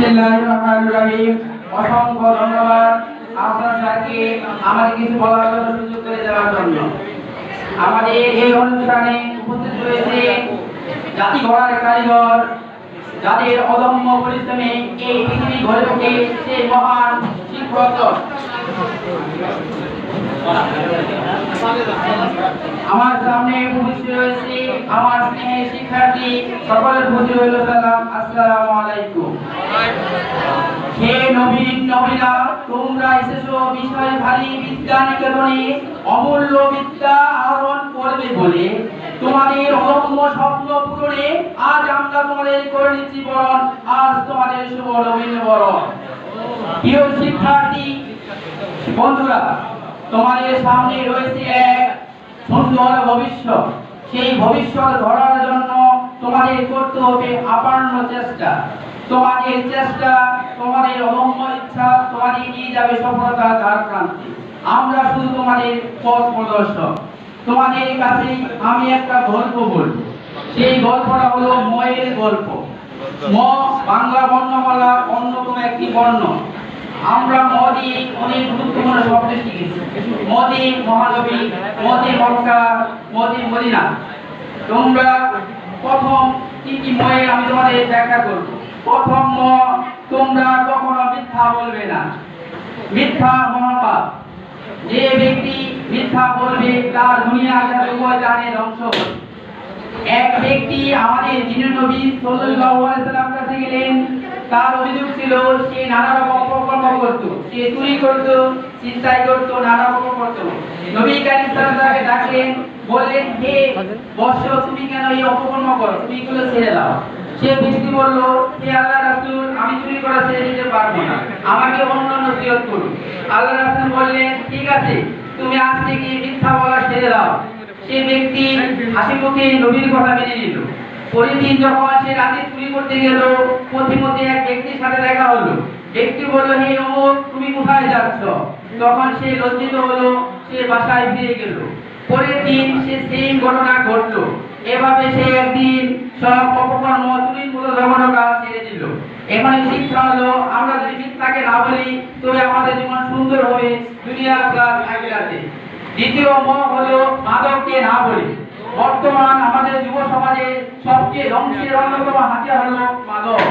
বিসমিল্লাহির রহমানির রহিম। অসংখ্য ধন্যবাদ আফসার স্যারকে আমাদের কিছু বলার জন্য সুযোগ করে দেওয়ার জন্য। আমাদের এই অনুষ্ঠানে উপস্থিত রয়েছে জাতি গড়ার কারিগর, যাদের অদম্য পরিশ্রমে এই পৃথিবী গড়ে ওঠে সেই মহান শিক্ষক। আমার সামনে উপস্থিত রয়েছে আমার স্নেহের শিক্ষার্থী, সকলের প্রতি রইল সালাম, আসসালামু আলাইকুম। হে নবীন নবীরা, তোমরা এসেছো বিষয় ভারী বিদ্যা নিকেতনে অমূল্য বিদ্যা আহরণ করবে বলে। তোমাদের অদম্য স্বপ্ন পূরণে আজ আমরা তোমাদের করে নিচ্ছি বরণ, আজ তোমাদের শুভ নবীন বরণ। প্রিয় শিক্ষার্থী বন্ধুরা, তোমাদের সামনে রয়েছে এক সুন্দর ভবিষ্যৎ। সেই ভবিষ্যৎ গড়ার জন্য তোমাদের করতে হবে আপান্ন চেষ্টা। তোমাদের চেষ্টা, তোমাদের অদম্য ইচ্ছা তোমাদের নিয়ে যাবে সফলতার দ্বার প্রান্তে। আমরা শুধু তোমাদের পথ প্রদর্শক। তোমাদের কাছে আমি একটা গল্প বলবো। সেই গল্পটা হলো ময়ের গল্প। ম বাংলা বর্ণমালার অন্যতম একটি বর্ণ। আমরা ম দিয়ে অনেক গুরুত্বপূর্ণ শব্দ শিখেছি। মদি মহানবী, মদি মক্কা, মদি মদিনা। তোমরা প্রথম কি কি ময়ে আমি তোমাদের ব্যাখ্যা করব। প্রথম ম, তোমরা কখনো মিথ্যা বলবে না। মিথ্যা মহাপাপ। যে ব্যক্তি মিথ্যা বলবে তার দুনিয়া আখিরাত উভয় জাহান্নামে ধ্বংস হবে। এক ব্যক্তি আমাদের যিনি নবী সাল্লাল্লাহু আলাইহি ওয়াসাল্লাম কাছে গেলেন। তার অভিযোগ ছিল সে নানা রকম অপকর্ম করত, সে চুরি করত, ছিনতাই করত, নানা রকম করত। নবী কারীম সাল্লাল্লাহু আলাইহি ওয়াসাল্লাম ডাকলেন, বললেন, হে বৎস, তুমি কেন এই অপকর্ম করো? তুমি এগুলো ছেড়ে দাও। সে ব্যক্তি বলল, হে আল্লাহর রাসূল, আমি চুরি করা ছেড়ে দিতে পারবো না, আমাকে অন্য নসিহত করুন। আল্লাহর রাসূল বললেন, ঠিক আছে, তুমি আজ থেকে মিথ্যা বলা ছেড়ে দাও। সে ব্যক্তি হাসি মুখে নবীর কথা মেনে নিল। পরের দিন যখন সে রাতে চুরি করতে গেল, পথিমধ্যে এক ব্যক্তির সাথে দেখা হলো। ব্যক্তি বলল, হে অমুক, তুমি কোথায় যাচ্ছ? তখন সে লজ্জিত হলো, সে বাসায় ফিরে গেল। পরের দিন সে সেম ঘটনা ঘটলো। এভাবে সে একদিন সব অপকর্ম, চুরির মতো জঘন্য কাজ ছেড়ে দিল। এখানে শিক্ষা হলো, আমরা যদি মিথ্যাকে না বলি তবে আমাদের জীবন সুন্দর হবে দুনিয়া প্লাস আখিরাতে। দ্বিতীয় ম হলো মাদককে না বলি। বর্তমান আমাদের যুব সমাজে সবচেয়ে ধ্বংসের অন্যতম হাতিয়ার হলো মাদক।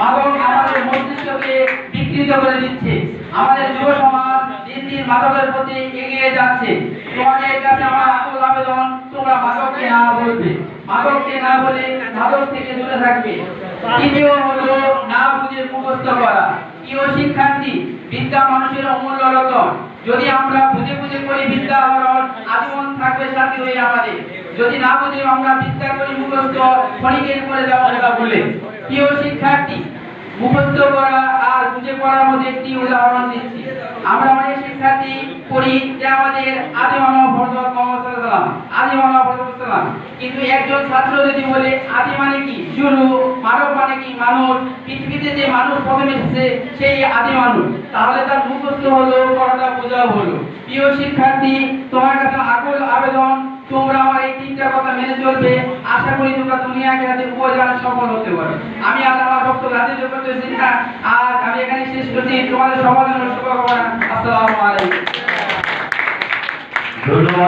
মাদক আমাদের মস্তিষ্ককে বিকৃত করে দিচ্ছে। আমাদের যুব সমাজ দিন দিন মাদকের প্রতি এগিয়ে যাচ্ছে। তোমাদের কাছে আমার আকুল আবেদন, তোমরা মাদককে না বলবে, মাদককে না বলে মাদক থেকে দূরে থাকবে। তৃতীয় হলো না বুঝে মুখস্থ করা। প্রিয় শিক্ষার্থী, বিদ্যা মানুষের অমূল্য রতন। যদি আমরা বুঝে বুঝে করি বিদ্যা আহরণ, আজীবন থাকবে সাথী হয়ে আমাদের। যদি না বুঝে আমরা বিদ্যা করি মুখস্থ, ক্ষণিকের করে যাওয়া বলে। প্রিয় শিক্ষার্থী, মুখস্থ করা আর বুঝে পড়ার মধ্যে একটি উদাহরণ দিচ্ছি। আমরা অনেক শিক্ষার্থী পড়ি যে আমাদের আদি মানব হযরত মুহাম্মদ সাল্লাল্লাহু আলাইহি ওয়াসাল্লাম, আদি মানব হযরত সাল্লাম। কিন্তু একজন ছাত্র যদি বলে আদি মানে কি? শুরু। মানব মানে কি? মানুষ। পৃথিবীতে যে মানুষ প্রথম এসেছে সেই আদি মানুষ, তাহলে তার মুখস্থ হলো, পড়াটা বোঝা হলো। প্রিয় শিক্ষার্থী, তোমার কাছে আকুল আবেদন, তোমরা আমার এই তিনটা কথা মেনে চলবে। আশা করি তোমরা দুনিয়া আখিরাতে উভয় জাহান্নামে সফল হতে পারবে। আমি আল্লাহর বক্তব্য রাজি করতেছি না, আর আমি এখানে শেষ করছি। তোমাদের সবার জন্য শুভকামনা। আসসালামু আলাইকুম।